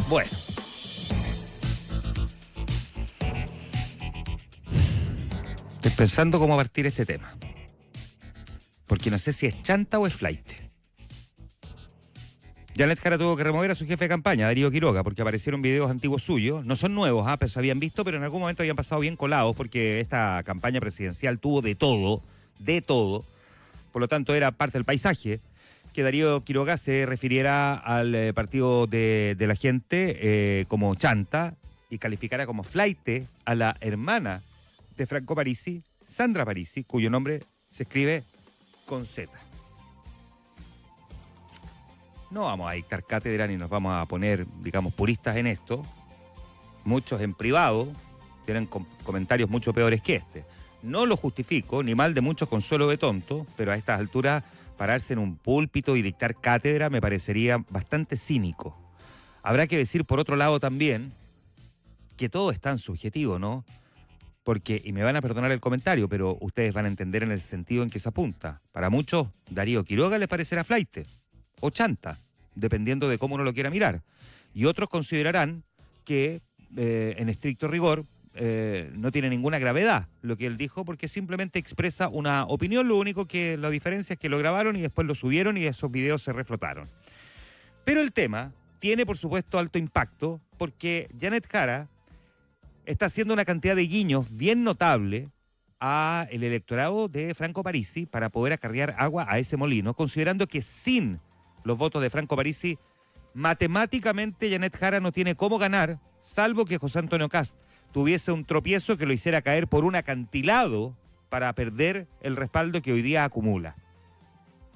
Bueno. Estoy pensando cómo partir este tema. Porque no sé si es chanta o es flaite. Janet Jara tuvo que remover a su jefe de campaña, Darío Quiroga, porque aparecieron videos antiguos suyos. No son nuevos, pero se habían visto, pero en algún momento habían pasado bien colados, porque esta campaña presidencial tuvo de todo. Por lo tanto, era parte del paisaje que Darío Quiroga se refiriera al partido de la gente como chanta y calificara como flaite a la hermana de Franco Parisi, Sandra Parisi, cuyo nombre se escribe con Z. No vamos a dictar cátedra ni nos vamos a poner, digamos, puristas en esto. Muchos en privado tienen comentarios mucho peores que este. No lo justifico, ni mal de muchos consuelo de tonto, pero a estas alturas pararse en un púlpito y dictar cátedra me parecería bastante cínico. Habrá que decir por otro lado también que todo es tan subjetivo, ¿no? Porque, y me van a perdonar el comentario, pero ustedes van a entender en el sentido en que se apunta. Para muchos, Darío Quiroga les parecerá flaite o chanta, dependiendo de cómo uno lo quiera mirar. Y otros considerarán que, en estricto rigor, no tiene ninguna gravedad lo que él dijo, porque simplemente expresa una opinión. Lo único que la diferencia es que lo grabaron y después lo subieron y esos videos se reflotaron. Pero el tema tiene, por supuesto, alto impacto, porque Janet Jara está haciendo una cantidad de guiños bien notable a el electorado de Franco Parisi para poder acarrear agua a ese molino, considerando que sin los votos de Franco Parisi, matemáticamente Janet Jara no tiene cómo ganar, salvo que José Antonio Kast tuviese un tropiezo que lo hiciera caer por un acantilado para perder el respaldo que hoy día acumula.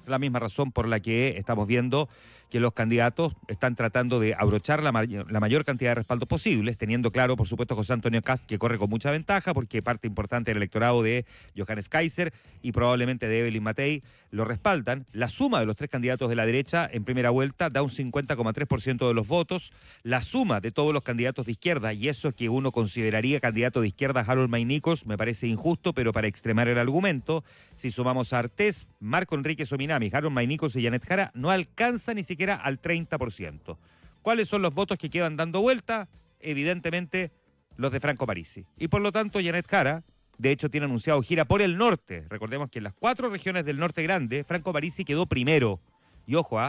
La misma razón por la que estamos viendo que los candidatos están tratando de abrochar la mayor cantidad de respaldos posibles, teniendo claro, por supuesto, José Antonio Kast, que corre con mucha ventaja, porque parte importante del electorado de Johannes Kaiser y probablemente de Evelyn Matei lo respaldan. La suma de los tres candidatos de la derecha en primera vuelta da un 50,3% de los votos. La suma de todos los candidatos de izquierda, y eso que uno consideraría candidato de izquierda, Harold Maynicos, me parece injusto, pero para extremar el argumento, si sumamos a Artés, Marco Enrique Sominami, Harold Maynicos y Janet Jara, no alcanza ni siquiera al 30%. ¿Cuáles son los votos que quedan dando vuelta? Evidentemente los de Franco Parisi. Y por lo tanto Janet Jara, de hecho, tiene anunciado gira por el norte. Recordemos que en las 4 regiones del norte grande, Franco Parisi quedó primero. Y ojo,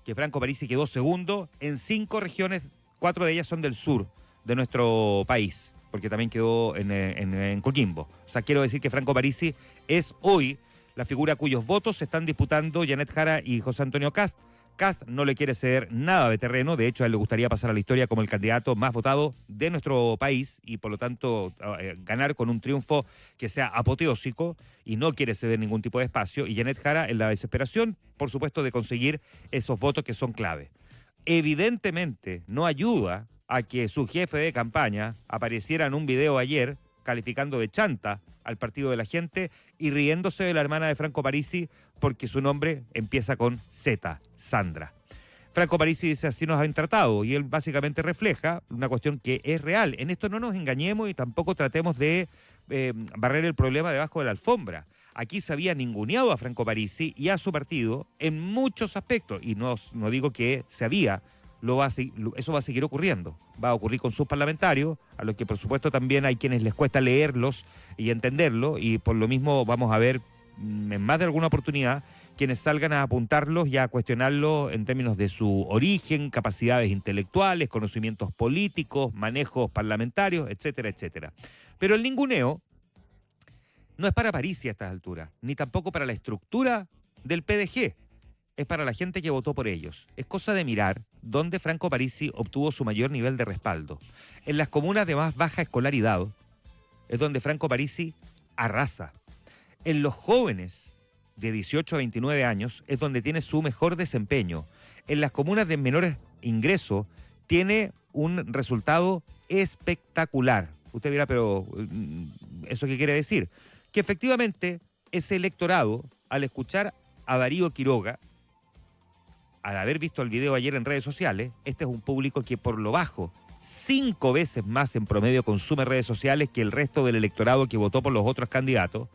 que Franco Parisi quedó segundo en 5 regiones, 4 de ellas son del sur de nuestro país, porque también quedó en Coquimbo. O sea, quiero decir que Franco Parisi es hoy la figura cuyos votos se están disputando Janet Jara y José Antonio Kast. Kast no le quiere ceder nada de terreno, de hecho a él le gustaría pasar a la historia como el candidato más votado de nuestro país y por lo tanto ganar con un triunfo que sea apoteósico y no quiere ceder ningún tipo de espacio. Y Janet Jara en la desesperación, por supuesto, de conseguir esos votos que son clave. Evidentemente no ayuda a que su jefe de campaña apareciera en un video ayer calificando de chanta al partido de la gente y riéndose de la hermana de Franco Parisi porque su nombre empieza con Z, Sandra. Franco Parisi dice: así nos han tratado, y él básicamente refleja una cuestión que es real. En esto no nos engañemos y tampoco tratemos de barrer el problema debajo de la alfombra. Aquí se había ninguneado a Franco Parisi y a su partido en muchos aspectos, y no digo que se había, eso va a seguir ocurriendo. Va a ocurrir con sus parlamentarios, a los que por supuesto también hay quienes les cuesta leerlos y entenderlo, y por lo mismo vamos a ver en más de alguna oportunidad quienes salgan a apuntarlos y a cuestionarlos en términos de su origen, capacidades intelectuales, conocimientos políticos, manejos parlamentarios, etcétera, etcétera. Pero el ninguneo no es para Parisi a estas alturas, ni tampoco para la estructura del PDG. Es para la gente que votó por ellos. Es cosa de mirar dónde Franco Parisi obtuvo su mayor nivel de respaldo. En las comunas de más baja escolaridad es donde Franco Parisi arrasa. En los jóvenes de 18 a 29 años es donde tiene su mejor desempeño. En las comunas de menores ingresos tiene un resultado espectacular. Usted dirá, pero ¿eso qué quiere decir? Que efectivamente ese electorado, al escuchar a Darío Quiroga, al haber visto el video ayer en redes sociales, este es un público que por lo bajo 5 veces más en promedio consume redes sociales que el resto del electorado que votó por los otros candidatos,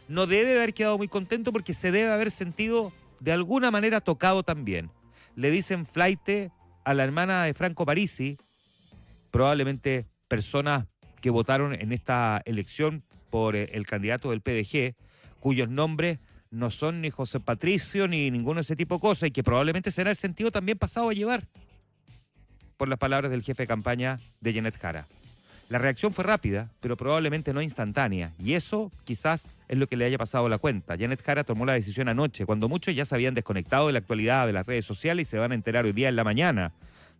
no debe haber quedado muy contento porque se debe haber sentido de alguna manera tocado también. Le dicen flaite a la hermana de Franco Parisi, probablemente personas que votaron en esta elección por el candidato del PDG, cuyos nombres no son ni José Patricio ni ninguno de ese tipo de cosas, y que probablemente será el sentido también pasado a llevar por las palabras del jefe de campaña de Janet Jara. La reacción fue rápida, pero probablemente no instantánea, y eso quizás es lo que le haya pasado la cuenta. Janet Jara tomó la decisión anoche, cuando muchos ya se habían desconectado de la actualidad de las redes sociales y se van a enterar hoy día en la mañana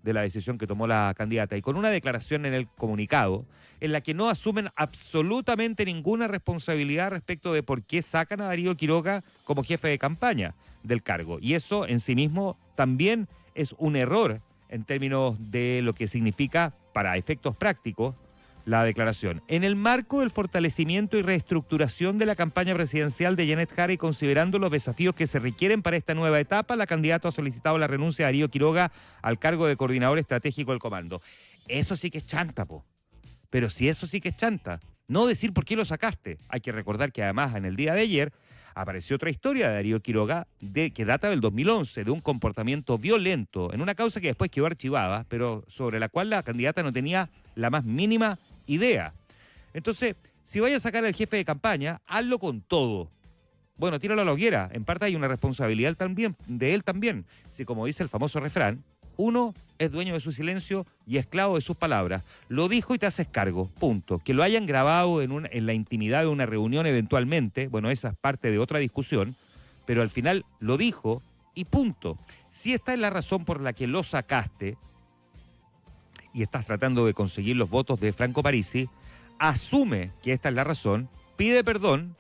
de la decisión que tomó la candidata, y con una declaración en el comunicado en la que no asumen absolutamente ninguna responsabilidad respecto de por qué sacan a Darío Quiroga como jefe de campaña del cargo. Y eso en sí mismo también es un error en términos de lo que significa para efectos prácticos la declaración. En el marco del fortalecimiento y reestructuración de la campaña presidencial de Janet Jara y considerando los desafíos que se requieren para esta nueva etapa, la candidata ha solicitado la renuncia de Darío Quiroga al cargo de coordinador estratégico del comando. Eso sí que es chanta, po. Pero si eso sí que es chanta, no decir por qué lo sacaste. Hay que recordar que además en el día de ayer apareció otra historia de Darío Quiroga que data del 2011, de un comportamiento violento en una causa que después quedó archivada, pero sobre la cual la candidata no tenía la más mínima idea. Entonces, si vaya a sacar al jefe de campaña, hazlo con todo. Bueno, tíralo a la hoguera. En parte hay una responsabilidad también, de él también. Si, como dice el famoso refrán, uno es dueño de su silencio y esclavo de sus palabras. Lo dijo y te haces cargo, punto. Que lo hayan grabado en la intimidad de una reunión eventualmente, bueno, esa es parte de otra discusión, pero al final lo dijo y punto. Si esta es la razón por la que lo sacaste y estás tratando de conseguir los votos de Franco Parisi, asume que esta es la razón, pide perdón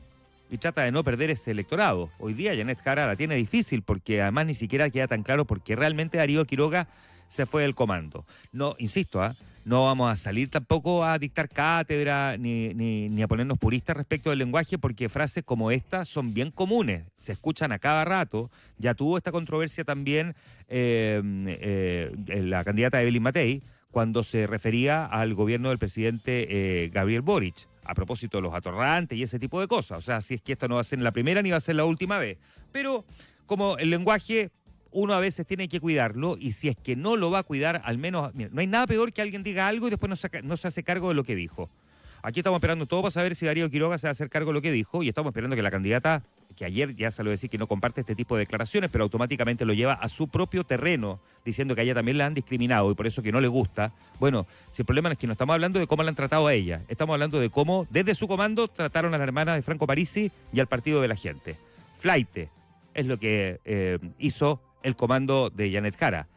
y trata de no perder ese electorado. Hoy día Janet Jara la tiene difícil porque además ni siquiera queda tan claro por qué realmente Darío Quiroga se fue del comando. No, insisto, no vamos a salir tampoco a dictar cátedra ni a ponernos puristas respecto del lenguaje, porque frases como esta son bien comunes, se escuchan a cada rato. Ya tuvo esta controversia también la candidata Evelyn Matei, cuando se refería al gobierno del presidente Gabriel Boric, a propósito de los atorrantes y ese tipo de cosas. O sea, si es que esto no va a ser la primera ni va a ser la última vez. Pero como el lenguaje, uno a veces tiene que cuidarlo, y si es que no lo va a cuidar, al menos, mira, no hay nada peor que alguien diga algo y después no se hace cargo de lo que dijo. Aquí estamos esperando todo para saber si Darío Quiroga se va a hacer cargo de lo que dijo, y estamos esperando que la candidata, que ayer ya salió a decir que no comparte este tipo de declaraciones, pero automáticamente lo lleva a su propio terreno, diciendo que a ella también la han discriminado y por eso que no le gusta. Bueno, si el problema es que no estamos hablando de cómo la han tratado a ella, estamos hablando de cómo desde su comando trataron a la hermana de Franco Parisi y al partido de la gente. Flaite es lo que hizo el comando de Janet Jara.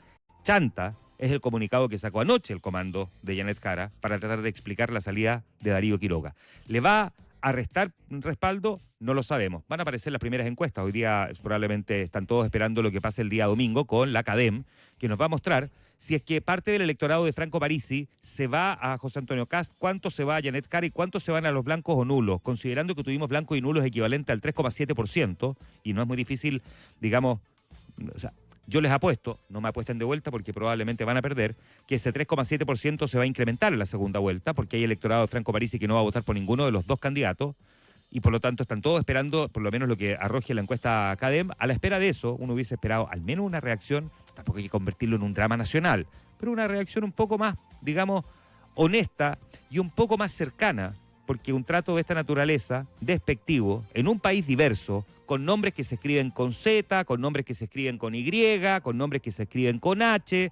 Chanta es el comunicado que sacó anoche el comando de Janet Jara para tratar de explicar la salida de Darío Quiroga. ¿Le va a restar respaldo? No lo sabemos. Van a aparecer las primeras encuestas. Hoy día probablemente están todos esperando lo que pase el día domingo con la CADEM, que nos va a mostrar si es que parte del electorado de Franco Parisi se va a José Antonio Kast, cuánto se va a Janet Jara y cuánto se van a los blancos o nulos, considerando que tuvimos blancos y nulos equivalente al 3,7%, y no es muy difícil, digamos, o sea, yo les apuesto, no me apuesten de vuelta porque probablemente van a perder, que ese 3,7% se va a incrementar en la segunda vuelta, porque hay electorado de Franco Parisi que no va a votar por ninguno de los dos candidatos, y por lo tanto están todos esperando, por lo menos lo que arroje la encuesta CADEM. A la espera de eso, uno hubiese esperado al menos una reacción, tampoco hay que convertirlo en un drama nacional, pero una reacción un poco más, digamos, honesta y un poco más cercana, porque un trato de esta naturaleza, despectivo, en un país diverso, con nombres que se escriben con Z, con nombres que se escriben con Y, con nombres que se escriben con H,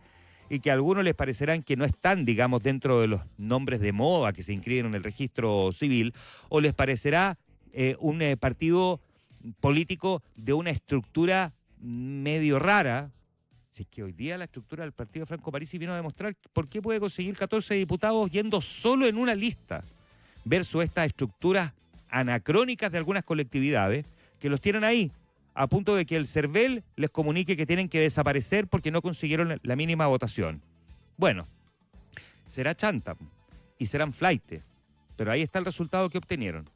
y que a algunos les parecerán que no están, digamos, dentro de los nombres de moda que se inscriben en el registro civil, o les parecerá un partido político de una estructura medio rara. Si es que hoy día la estructura del partido de Franco Parisi vino a demostrar por qué puede conseguir 14 diputados yendo solo en una lista, versus estas estructuras anacrónicas de algunas colectividades que los tienen ahí, a punto de que el CERVEL les comunique que tienen que desaparecer porque no consiguieron la mínima votación. Bueno, será chanta y serán flaite, pero ahí está el resultado que obtenieron.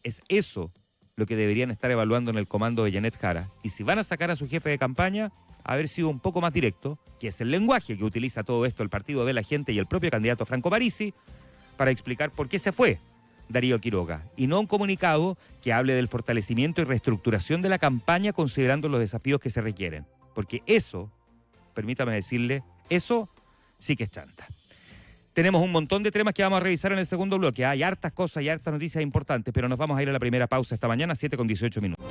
Es eso lo que deberían estar evaluando en el comando de Janet Jara. Y si van a sacar a su jefe de campaña, haber sido un poco más directo, que es el lenguaje que utiliza todo esto el partido de la gente y el propio candidato Franco Parisi, para explicar por qué se fue Darío Quiroga, y no un comunicado que hable del fortalecimiento y reestructuración de la campaña considerando los desafíos que se requieren. Porque eso, permítame decirle, Eso sí que es chanta. Tenemos un montón de temas que vamos a revisar en el segundo bloque. Hay hartas cosas y hartas noticias importantes, pero nos vamos a ir a la primera pausa esta mañana, 7:18 minutos.